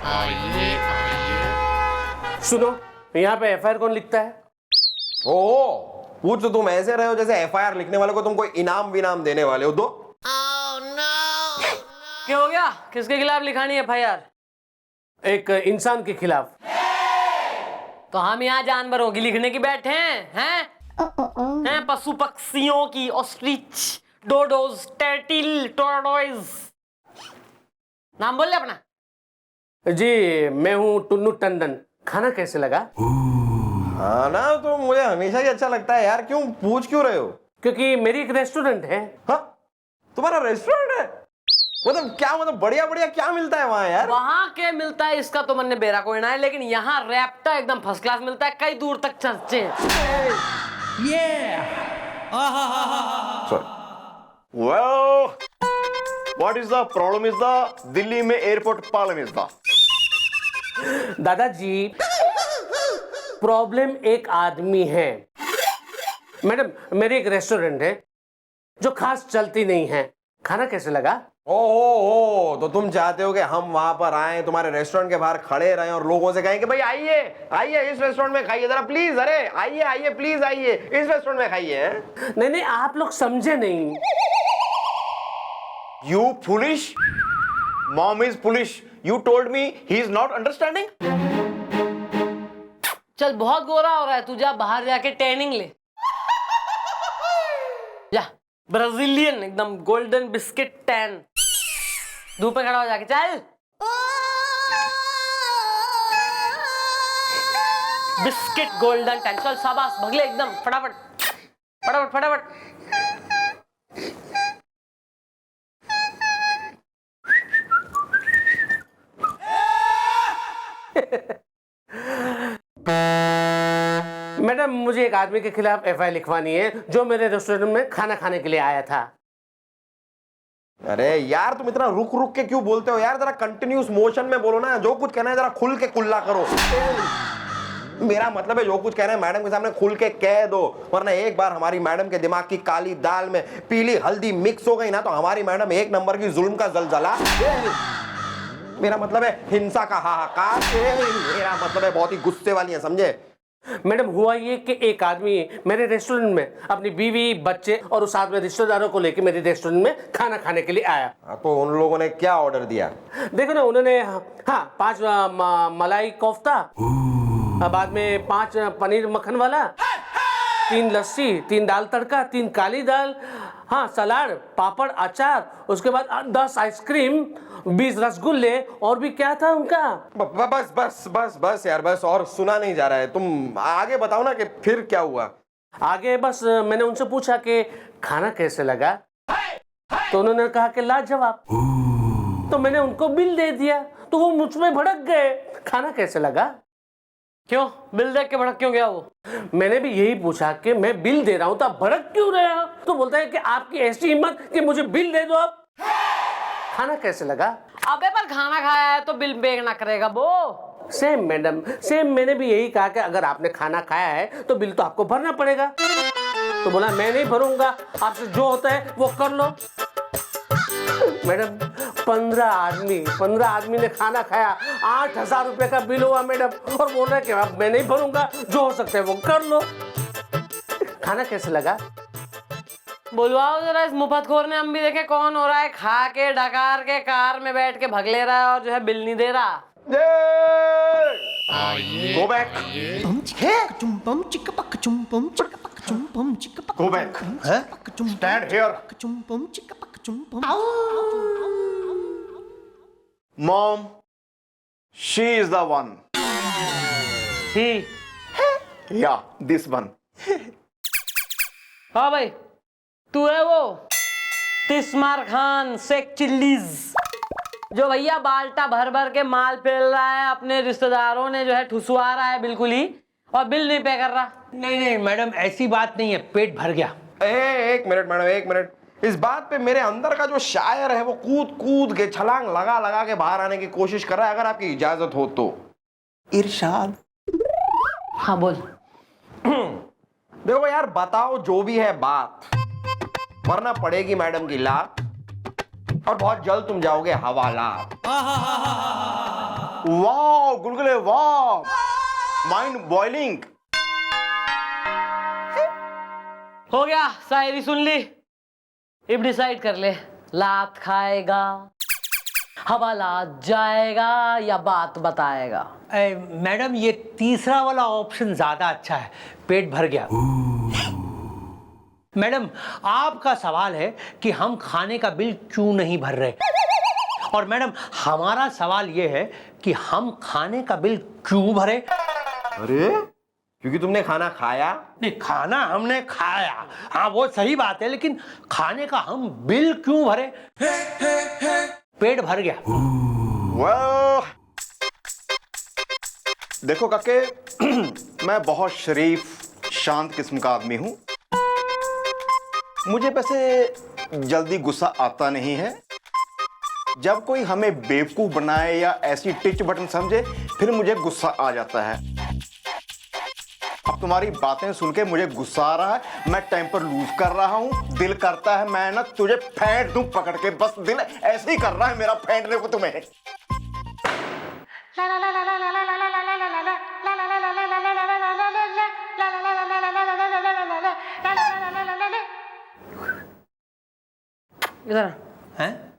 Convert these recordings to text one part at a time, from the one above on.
आइए आइए। सुनो, यहाँ पे एफआईआर कौन लिखता है? ओ, पूछ तो तुम ऐसे रहे हो जैसे एफआईआर लिखने वाले को तुम कोई इनाम विनाम देने वाले हो। दो। क्या हो गया? किसके खिलाफ लिखानी है एफआईआर? एक इंसान के खिलाफ। तो हम यहाँ जानवरों की लिखने की बैठे हैं? हैं पशु पक्षियों की, ऑस्ट्रिच, डोडोज, टर्टिल, टोरटोइज। नाम बोल ले अपना। जी, मैं हूँ टुन्नू टंडन। खाना कैसे लगा? हाँ ना, तो मुझे हमेशा ही अच्छा लगता है यार। क्यों पूछ क्यों रहे हो? क्योंकि मेरी एक रेस्टोरेंट है। हाँ, तुम्हारा रेस्टोरेंट है? मतलब क्या, मतलब बढ़िया बढ़िया क्या मिलता है वहाँ यार? वहां के मिलता है इसका तो मन ने बेरा कोई ना है, लेकिन यहाँ रैप्टा एकदम फर्स्ट क्लास मिलता है, कई दूर तक चर्चे हैं। Well, what is the problem is the Delhi में एयरपोर्ट प्रॉब्लम is the दादाजी, प्रॉब्लम एक आदमी है। मैडम, मेरी एक रेस्टोरेंट है जो खास चलती नहीं है। खाना कैसे लगा? ओ, तो तुम चाहते हो कि हम वहां पर आए, तुम्हारे रेस्टोरेंट के बाहर खड़े रहे और लोगों से कहें कि भाई आइए आइए इस रेस्टोरेंट में खाइए जरा प्लीज, अरे आइए आइए प्लीज आइए इस रेस्टोरेंट में खाइए। नहीं नहीं, आप लोग समझे नहीं। You foolish? Mom is foolish. You told me he is not understanding. चल, बहुत गोरा हो रहा है तू, जा बाहर जाके टैनिंग ले जा। ब्राजीलियन एकदम गोल्डन बिस्किट टैन, धूप में खड़ा हो जाके। चल, बिस्किट गोल्डन टैन। चल शाबाश, भगले एकदम फटाफट फटाफट फटाफट। मैडम, मुझे एक आदमी के खिलाफ एफआईआर लिखवानी है जो मेरे रेस्टोरेंट में खाना खाने के लिए आया था। अरे यार, तुम इतना रुक रुक के क्यों बोलते हो यार? जरा कंटिन्यूस मोशन में बोलो ना। जो कुछ कहना है जरा खुल के कुल्ला करो। मेरा मतलब है जो कुछ कहना है मैडम के सामने खुल के कह दो, वरना एक बार हमारी मैडम के दिमाग की काली दाल में पीली हल्दी मिक्स हो गई ना, तो हमारी मैडम एक नंबर की जुल्म का जलजला। मेरा मतलब है हिंसा का हाहाकार। मेरा मतलब है बहुत ही गुस्से वाली है, समझे? मैडम, हुआ ये कि एक आदमी मेरे रेस्टोरेंट में अपनी बीवी, बच्चे और साथ में रिश्तेदारों को लेकर मेरे रेस्टोरेंट में खाना खाने के लिए आया। तो उन लोगों ने क्या ऑर्डर दिया? देखो ना, उन्होंने 5 मलाई कोफ्ता, बाद में 5 पनीर मक्खन वाला, 3 लस्सी, 3 दाल तड़का, 3 काली दाल, सलाद, पापड़, अचार, उसके बाद 10 आइसक्रीम, 20 रसगुल्ले, और भी क्या था उनका? बस बस बस बस यार, बस और सुना नहीं जा रहा है। तुम आगे बताओ ना कि फिर क्या हुआ। आगे बस मैंने उनसे पूछा कि खाना कैसे लगा, तो उन्होंने कहा कि लाजवाब। तो मैंने उनको बिल दे दिया, तो वो मुझ में भड़क गए। खाना कैसे लगा? क्यों बिल देख के भड़क क्यों गया वो? मैंने भी यही पूछा कि मैं बिल दे रहा हूँ तो आप भड़क क्यों रहे हो? तो बोलता है कि आपकी ऐसी हिम्मत कि मुझे बिल दे दो आप। खाना कैसे लगा? अबे पर खाना खाया है तो बिल पे ना करेगा वो। Same madam, same. मैंने भी यही कहा कि अगर आपने खाना खाया है तो बिल तो आपको भरना पड़ेगा। तो बोला मैं नहीं भरूंगा, आपसे जो होता है वो कर लो। मैडम, 15 आदमी ने खाना खाया, 8,000 रुपए का बिल हुआ मैडम, और बोल रहे कि अब मैं नहीं भरूंगा, जो हो सकता है वो कर लो। खाना कैसे लगा? बुलवाओ जरा इस मुफतखोर ने, हम भी देखे कौन हो रहा है खा के डकार के कार में बैठ के भग ले रहा है और जो है बिल नहीं दे रहा। Go back. Go back. Stand here. Mom, she is the one. He Yeah, this one. हाँ भाई, तू है वो तिस्मार खान शेख चिल्लीज, जो भैया बाल्टा भर भर के माल फेल रहा है, अपने रिश्तेदारों ने जो है ठुसवा रहा है बिल्कुल ही, और बिल नहीं पे कर रहा। नहीं मैडम, ऐसी बात नहीं है, पेट भर गया। एक मिनट मैडम, एक मिनट। इस बात पे मेरे अंदर का जो शायर है वो कूद कूद के, छलांग लगा लगा के बाहर आने की कोशिश कर रहा है, अगर आपकी इजाजत हो तो। इरशाद। हाँ बोल। देखो यार, बताओ जो भी है बात, वरना पड़ेगी मैडम की लात और बहुत जल्द तुम जाओगे हवाला। वाह गुलगुले वाह, माइंड बॉइलिंग। हो गया, शायरी सुन ली। अब डिसाइड कर ले, लात खाएगा, हवालात जाएगा या बात बताएगा। मैडम ये तीसरा वाला ऑप्शन ज्यादा अच्छा है, पेट भर गया। मैडम आपका सवाल है कि हम खाने का बिल क्यों नहीं भर रहे, और मैडम हमारा सवाल ये है कि हम खाने का बिल क्यों भरे। अरे क्योंकि तुमने खाना खाया। नहीं, खाना हमने खाया, हाँ वो सही बात है, लेकिन खाने का हम बिल क्यों भरे। पेट भर गया। वाह देखो काके, मैं बहुत शरीफ शांत किस्म का आदमी हूं। मुझे वैसे जल्दी गुस्सा आता नहीं है। जब कोई हमें बेवकूफ बनाए या ऐसी टिच बटन समझे, फिर मुझे गुस्सा आ जाता है। अब तुम्हारी बातें सुन के मुझे गुस्सा आ रहा है, मैं टेम्पर लूज कर रहा हूं। दिल करता है मैं ना तुझे फेंट दूं पकड़ के, बस दिल ऐसे ही कर रहा है मेरा फेंटने को तुम्हें। इधर हैं?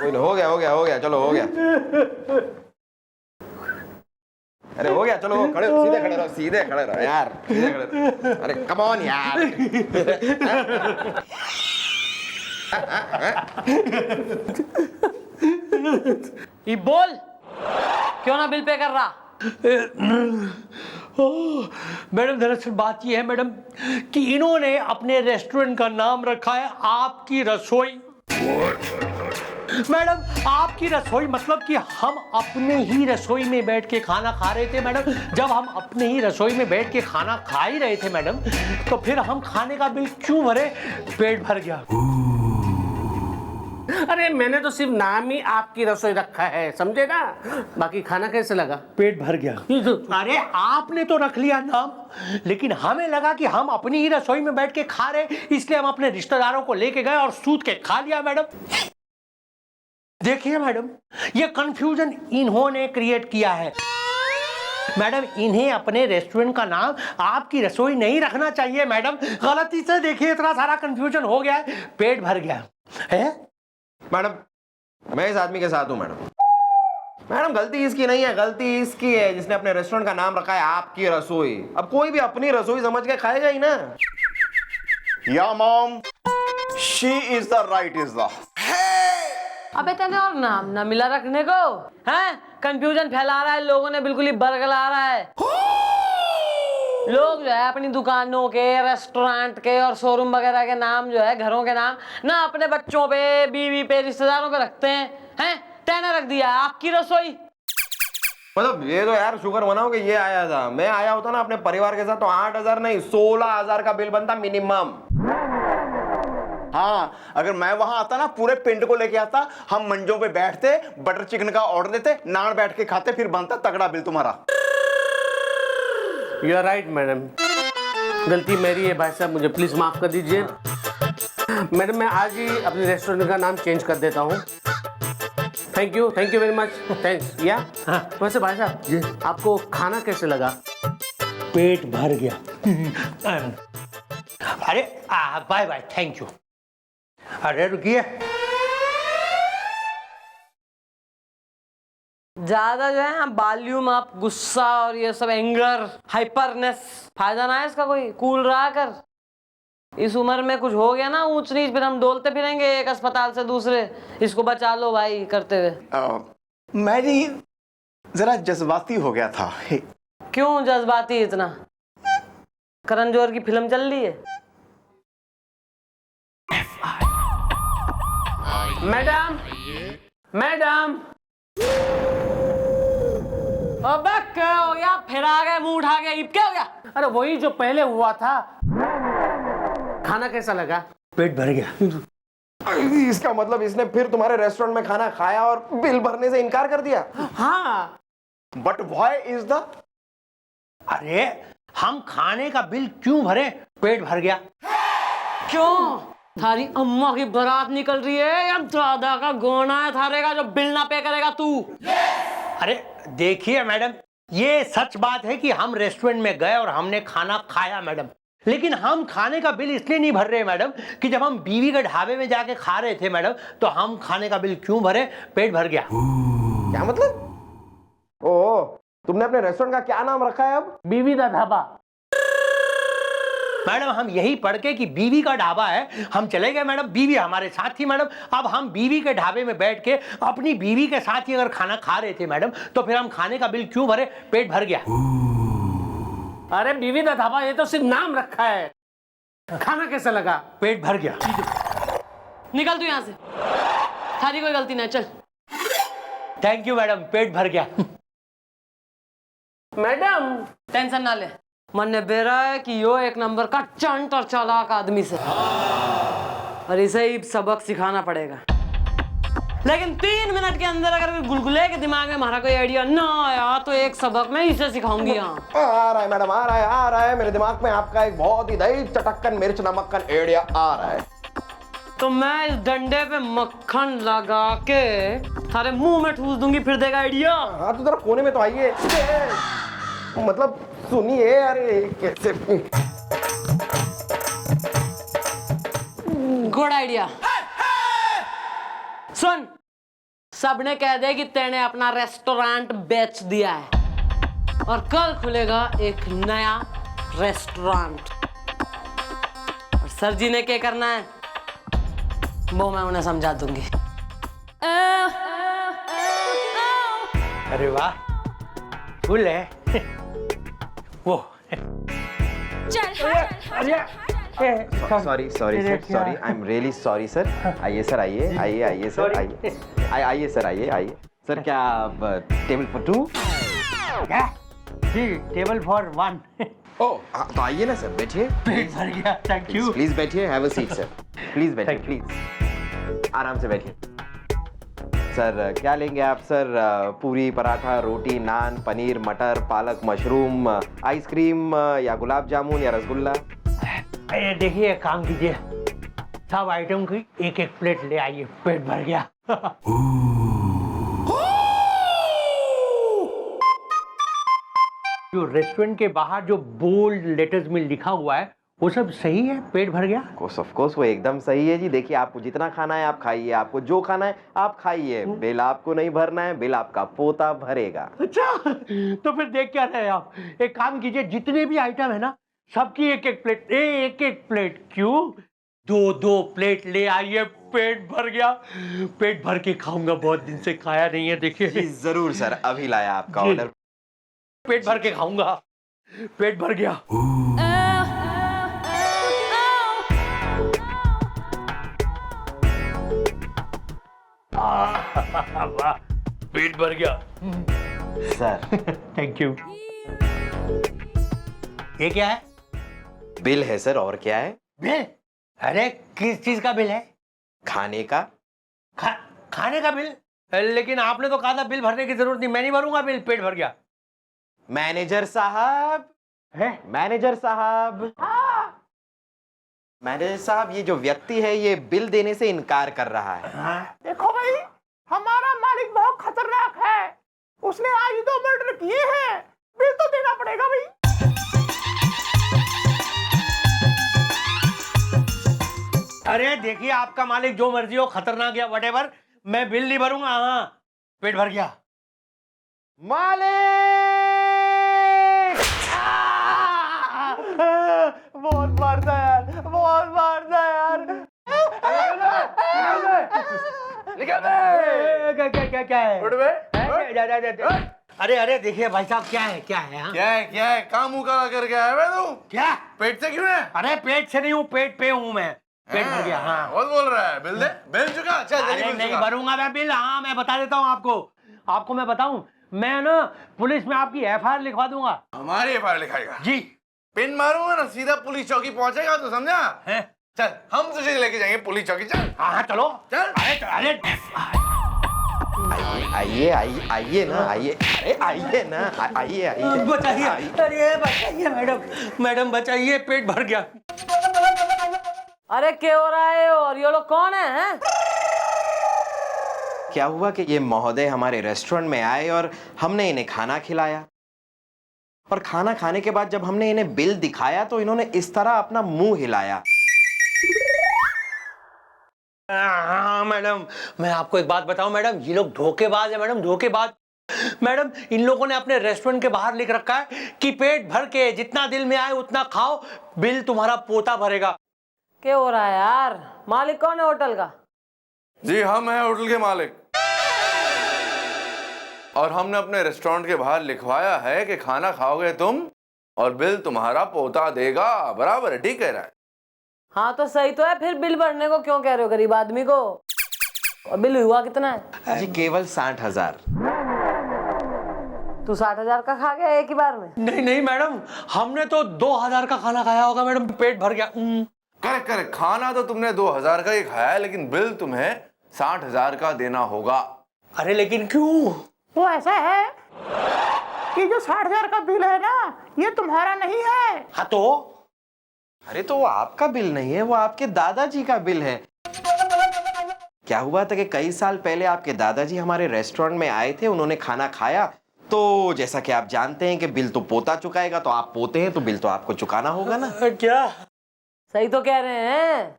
कोई ना, हो गया, चलो हो गया। अरे हो गया, चलो खड़े सीधे खड़े रहो यार, सीधे खड़े रहो। अरे कम ऑन यार। ये बोल, क्यों ना बिल पे कर रहा। मैडम दरअसल बात यह है मैडम कि इन्होंने अपने रेस्टोरेंट का नाम रखा है आपकी रसोई। मैडम आपकी रसोई मतलब कि हम अपने ही रसोई में बैठ के खाना खा रहे थे मैडम। जब हम अपने ही रसोई में बैठ के खाना खा ही रहे थे मैडम, तो फिर हम खाने का बिल क्यों भरे। पेट भर गया। अरे मैंने तो सिर्फ नाम ही आपकी रसोई रखा है, समझे ना। बाकी खाना कैसे लगा। पेट भर गया। अरे आपने तो रख लिया नाम, लेकिन हमें लगा कि हम अपनी ही रसोई में बैठ के खा रहे, इसलिए हम अपने रिश्तेदारों को लेके गए और सूत के खा लिया मैडम। देखिए मैडम, ये कंफ्यूजन इन्होंने क्रिएट किया है मैडम। इन्हें अपने रेस्टोरेंट का नाम आपकी रसोई नहीं रखना चाहिए मैडम। गलती से देखिए इतना सारा कंफ्यूजन हो गया है, पेट भर गया है। मैडम मैं इस आदमी के साथ हूं मैडम। गलती इसकी नहीं है, गलती इसकी है जिसने अपने रेस्टोरेंट का नाम रखा है आपकी रसोई। अब कोई भी अपनी रसोई समझ के खाएगा ही ना। या mom, she is the right is the. अबे तेने और नाम ना मिला रखने को, हैं? कंफ्यूजन फैला रहा है, लोगों ने बिल्कुल ही बरगला रहा है। लोग जो है अपनी दुकानों के, रेस्टोरेंट के और शोरूम वगैरह के नाम जो है, घरों के नाम ना अपने बच्चों पे, बीवी पे, रिश्तेदारों पे रखते हैं। तेने रख दिया आपकी रसोई। मतलब ये तो यार शुक्र मनाओ कि ये आया था। मैं आया होता ना अपने परिवार के साथ तो 8,000 नहीं 16,000 का बिल बनता मिनिमम। हाँ, अगर मैं वहां आता ना, पूरे पिंड को लेके आता, हम मंजों पे बैठते, बटर चिकन का ऑर्डर देते, नान बैठ के खाते, फिर बनता तगड़ा बिल तुम्हारा। यू आर राइट मैडम, गलती मेरी है भाई साहब, मुझे प्लीज माफ कर दीजिए। मैडम मैं आज ही अपने रेस्टोरेंट का नाम चेंज कर देता हूँ। Thank you very much, thanks. या वैसे भाई साहब जी, आपको खाना कैसे लगा। पेट भर गया। अरे बाय बाय, थैंक यू। अरे रुकिए, ज्यादा जो है ना वॉल्यूम अप, गुस्सा और ये सब एंगर, हाइपरनेस, फायदा ना है इसका कोई। कूल रहा कर। इस उम्र में कुछ हो गया ना ऊंच नीच, फिर हम डोलते फिरेंगे एक अस्पताल से दूसरे। इसको बचा लो भाई करते हुए। मैं जी जरा जज्बाती हो गया था। क्यों जज्बाती इतना? करण जौहर की फिल्म चल रही है। मैडम मैडम, अबे क्या हो गया? फिर आ गए मुंह उठा के, क्या हो गया? अरे वही जो पहले हुआ था। खाना कैसा लगा। पेट भर गया। इसका मतलब इसने फिर तुम्हारे रेस्टोरेंट में खाना खाया और बिल भरने से इनकार कर दिया। हाँ बट व्हाई इज द। अरे हम खाने का बिल क्यों भरे? पेट भर गया। क्यों? थारी अम्मा की बारात निकल रही है या दादा का गोना है थारे का जो बिल ना पे करेगा तू? अरे देखिए मैडम, ये सच बात है कि हम रेस्टोरेंट में गए और हमने खाना खाया मैडम, लेकिन हम खाने का बिल इसलिए नहीं भर रहे मैडम कि जब हम बीवी के ढाबे में जाके खा रहे थे मैडम, तो हम खाने का बिल क्यों भरे? पेट भर गया। क्या मतलब? ओ, तुमने अपने रेस्टोरेंट का क्या नाम रखा है अब? बीवी दा ढाबा। मैडम हम यही पढ़ के कि बीवी का ढाबा है हम चले गए मैडम, बीवी हमारे साथ थी मैडम। अब हम बीवी के ढाबे में बैठ के अपनी बीवी के साथ ही अगर खाना खा रहे थे मैडम, तो फिर हम खाने का बिल क्यों भरे? पेट भर गया। अरे बीवी दा ढाबा ये तो सिर्फ नाम रखा है, खाना कैसे लगा? पेट भर गया। निकल तू यहाँ से, थारी कोई गलती नहीं, चल। थैंक यू मैडम, पेट भर गया। मैडम टेंशन ना ले, मन ने बेरा है कि यो एक नंबर का चंट और चालाक आदमी से, और इसे ही सबक सिखाना पड़ेगा। लेकिन 3 मिनट के अंदर अगर गुलगुले के दिमाग में हमारा कोई आइडिया ना आया तो एक सबक मैं इसे सिखाऊंगी। यहाँ आ रहा है मैडम, आ रहा है मेरे दिमाग में आपका एक बहुत ही दही चटक्कन मिर्च नमक्कन आइडिया आ रहा है। तो मैं इस डंडे पे मक्खन लगा के थारे मुंह में ठूस दूंगी, फिर देगा आइडिया। हाँ तो जरा कोने में तो आइए, मतलब सुनिए। अरे कैसे? Good idea. सुन, सबने कह दे कि तेने अपना रेस्टोरेंट बेच दिया है और कल खुलेगा एक नया रेस्टोरेंट। और सर जी ने क्या करना है वो मैं उन्हें समझा दूंगी। अरे वाह, फुल है वो। Sorry sir, I am really sorry sir. आइए सर, आइए सर, आइए सर, आइए सर। क्या टेबल फॉर 2? क्या? जी, टेबल फॉर 1। ओह तो आइए ना सर, बैठिए। पेट भर गया। Thank you. प्लीज बैठिए, have a seat sir. Please बैठिए, प्लीज आराम से बैठिए। सर क्या लेंगे आप सर? पूरी, पराठा, रोटी, नान, पनीर, मटर, पालक, मशरूम, आइसक्रीम या गुलाब जामुन या रसगुल्ला? देखिए, एक काम कीजिए, सब आइटम की एक एक प्लेट ले आइए। पेट भर गया। जो रेस्टोरेंट के बाहर जो बोल्ड लेटर्स में लिखा हुआ है वो सब सही है? पेट भर गया। ऑफ कोर्स वो एकदम सही है जी। देखिए, आपको जितना खाना है आप खाइए, आपको जो खाना है आप खाइए। बिल आपको नहीं भरना है, बिल आपका पोता भरेगा। अच्छा, तो फिर देख क्या रहे हैं आप? एक काम कीजिए, जितने भी आइटम है ना सबकी एक एक प्लेट, एक प्लेट क्यों 2 प्लेट ले आइए। पेट भर गया। पेट भर के खाऊंगा, बहुत दिन से खाया नहीं है। देखिए जरूर सर, अभी लाया आपका ऑर्डर। पेट भर के खाऊंगा। पेट भर गया। वाह, पेट भर गया सर। Thank you. ये क्या है? बिल है सर, और क्या है? बिल? अरे किस चीज का बिल है? खाने का। खाने का बिल? लेकिन आपने तो कहा था बिल भरने की जरूरत नहीं, मैं नहीं भरूंगा बिल। पेट भर गया। मैनेजर साहब है? मैनेजर साहब, मैनेजर साहब, ये जो व्यक्ति है ये बिल देने से इनकार कर रहा है। देखो भाई, हमारा मालिक बहुत खतरनाक है, उसने आज 2 मर्डर किए हैं, बिल तो देना पड़ेगा भाई। अरे देखिए, आपका मालिक जो मर्जी हो, खतरनाक या व्हाटएवर, मैं बिल नहीं भरूंगा। हाँ, पेट भर गया। मालिक! बहुत मारता यार, बहुत मारता यार। क्या है? अरे देखिए भाई साहब, क्या है? क्या है काम मुंह करा कर गया है तू? क्या? पेट से क्यों है? अरे पेट से नहीं हूँ, पेट पे हूँ मैं। पेट भर गया। हाँ, बहुत बोल रहा है। बिल दे, बिल चुका। चल जल्दी अरे बिल नहीं चुका। भरूंगा मैं बिल। हाँ, मैं बता देता हूँ आपको मैं बताऊं, मैं ना पुलिस में आपकी FIR लिखवा दूंगा। हमारी FIR लिखाएगा जी। पिन मारूंगा ना, सीधा पुलिस चौकी पहुंचेगा, तो समझा? है? चल हम तुझे लेके जाएंगे पुलिस चौकी। चल हाँ चलो। चल। अरे आइए आइए आइए ना, आइए, अरे आइए ना, आइए आइए। बचाइए, अरे बचाइए मैडम, मैडम बचाइए, पेट भर गया। अरे क्या हो रहा है? और ये लोग कौन है, हैं? क्या हुआ कि ये महोदय हमारे रेस्टोरेंट में आए और हमने इन्हें खाना खिलाया, और खाना खाने के बाद जब हमने इन्हें बिल दिखाया तो इन्होंने इस तरह अपना मुंह हिलाया। हाँ मैडम, मैं आपको एक बात बताऊं मैडम, ये लोग धोखेबाज है मैडम, धोखेबाज। मैडम इन लोगों ने अपने रेस्टोरेंट के बाहर लिख रखा है कि पेट भर के जितना दिल में आए उतना खाओ, बिल तुम्हारा पोता भरेगा। क्या हो रहा है यार? मालिक कौन है होटल का? जी हम हैं होटल के मालिक, और हमने अपने रेस्टोरेंट के बाहर लिखवाया है कि खाना खाओगे तुम और बिल तुम्हारा पोता देगा। बराबर है, ठीक कह रहा है। हाँ तो सही तो है, फिर बिल भरने को क्यों कह रहे हो गरीब आदमी को? और बिल हुआ कितना है? जी केवल 60,000। तू 60,000 का खा गया एक ही बार में? नहीं नहीं मैडम, हमने तो 2,000 का खाना खाया होगा मैडम, पेट भर गया। करेक्ट करेक्ट, खाना तो तुमने 2,000 का ही खाया है, लेकिन बिल तुम्हें 60,000 का देना होगा। अरे लेकिन क्यों? वो ऐसा है कि जो 60,000 का बिल है ना, ये तुम्हारा नहीं है। हाँ तो? अरे तो वो आपका बिल नहीं है, वो आपके दादाजी का बिल है। क्या हुआ था कि कई साल पहले आपके दादाजी हमारे रेस्टोरेंट में आए थे, उन्होंने खाना खाया, तो जैसा कि आप जानते हैं कि बिल तो पोता चुकाएगा, तो आप पोते हैं तो बिल तो आपको चुकाना होगा ना। क्या? सही तो कह रहे हैं,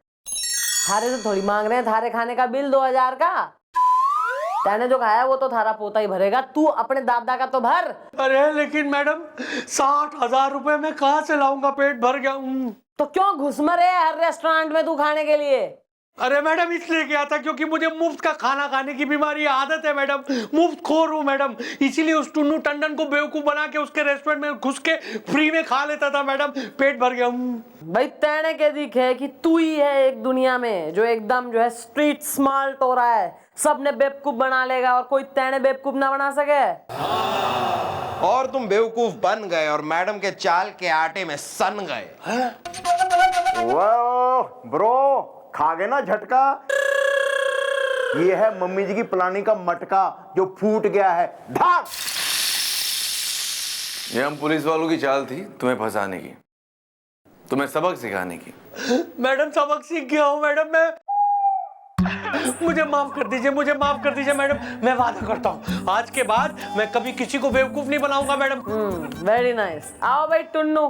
थारे से थोड़ी मांग रहे हैं थारे खाने का बिल 2,000 का। तैने जो खाया वो तो थारा पोता ही भरेगा, तू अपने दादा का तो भर। अरे लेकिन मैडम 60,000 रुपए में कहाँ से लाऊंगा, पेट भर गया। तो क्यों घुसमरे है हर रेस्टोरेंट में तू खाने के लिए? अरे मैडम इसलिए गया था क्योंकि मुझे मुफ्त का खाना खाने की बीमारी आदत है मैडम, मुफ्त खोर हूँ मैडम, इसीलिए उस टुन्नू टंडन को बेवकूफ बना के उसके रेस्टोरेंट में घुस के फ्री में खा लेता था मैडम, पेट भर गया। भाई तैने के दिखे कि तू ही है एक दुनिया में जो एकदम जो है स्ट्रीट स्मार्ट हो रहा है, सबने बेवकूफ बना लेगा और कोई तैने बेवकूफ ना बना सके। और तुम बेवकूफ बन गए और मैडम के चाल के आटे में सन गए। वाह ब्रो, खा गए ना झटका। ये है मम्मी जी की प्लानिंग का मटका जो फूट गया है। ढाक। ये हम पुलिस वालों की चाल थी तुम्हें फंसाने की, तुम्हें सबक सिखाने की। मैडम सबक सीख गया हूँ मैडम मैं, मुझे माफ कर दीजिए, मुझे माफ कर दीजिए मैडम, मैं वादा करता हूँ आज के बाद मैं कभी किसी को बेवकूफ नहीं बनाऊंगा मैडम। Very nice. आओ भाई Tunnu.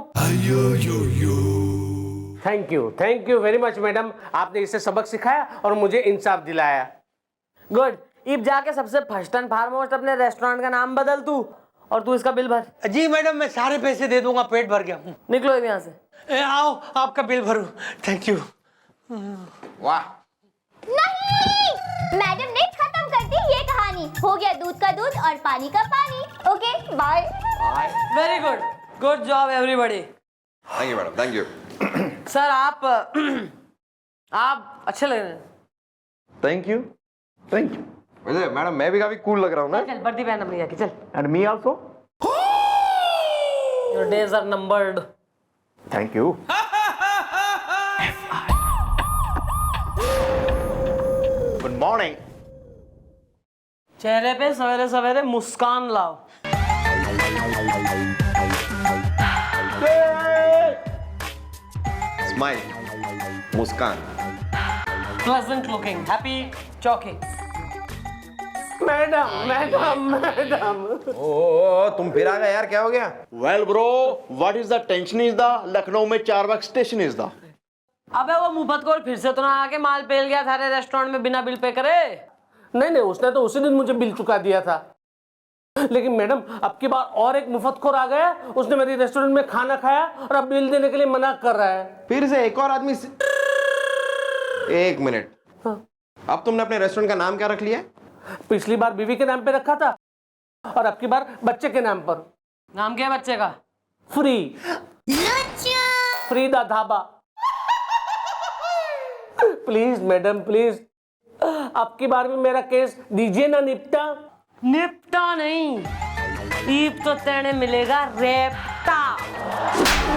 Thank you very much madam, आपने इसे सबक सिखाया और मुझे इंसाफ दिलाया। गुड। इब जाके सबसे फर्स्ट एंड फॉरमोस्ट अपने रेस्टोरेंट का नाम बदल तू, और तू इसका बिल भर। जी मैडम मैं सारे पैसे दे दूंगा, पेट भर गया। निकलो यहाँ से। आओ आपका बिल भरूं। Thank you. वाह। नहीं, मैडम ने खत्म कर दी ये कहानी। हो गया दूध का दूध और पानी का पानी। Okay bye. Very good, good job everybody. Thank you madam, thank you. Sir आप अच्छे लग रहे हैं। Thank you, thank you. वैसे मैडम मैं भी काफी कूल लग रहा हूँ ना। चल वर्दी पहन अपनी जाके, चल। And me also. Your days are numbered. Thank you. Good morning. चेहरे पे सवेरे सवेरे मुस्कान लाओ। स्माइल, मुस्कान। प्लेजेंट लुकिंग, हैप्पी चौकी। मैडम ओ तुम फिर आ गए यार, क्या हो गया? Well bro, what is the tension is the Lucknow में चारबाग स्टेशन इज द। अबे वो मुफतखोर फिर से तो ना आके माल पेल गया थारे रेस्टोरेंट में बिना बिल पे करे। नहीं उसने तो उसी दिन मुझे बिल चुका दिया था, लेकिन मैडम अब की बार और एक मुफ्तखोर आ गया, उसने मेरी रेस्टोरेंट में खाना खाया और अब बिल देने के लिए मना कर रहा है। फिर से एक और आदमी एक मिनट। अब तुमने अपने रेस्टोरेंट का नाम क्या रख लिया? पिछली बार बीवी के नाम पे रखा था और अब की बार बच्चे के नाम पर। नाम क्या है बच्चे का? फ्रीदा धाबा। प्लीज मैडम प्लीज, अब की बार भी मेरा केस दीजिए ना निपटा। निपटा नहीं, ईब तो तेने मिलेगा रेपटा।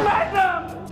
मैडम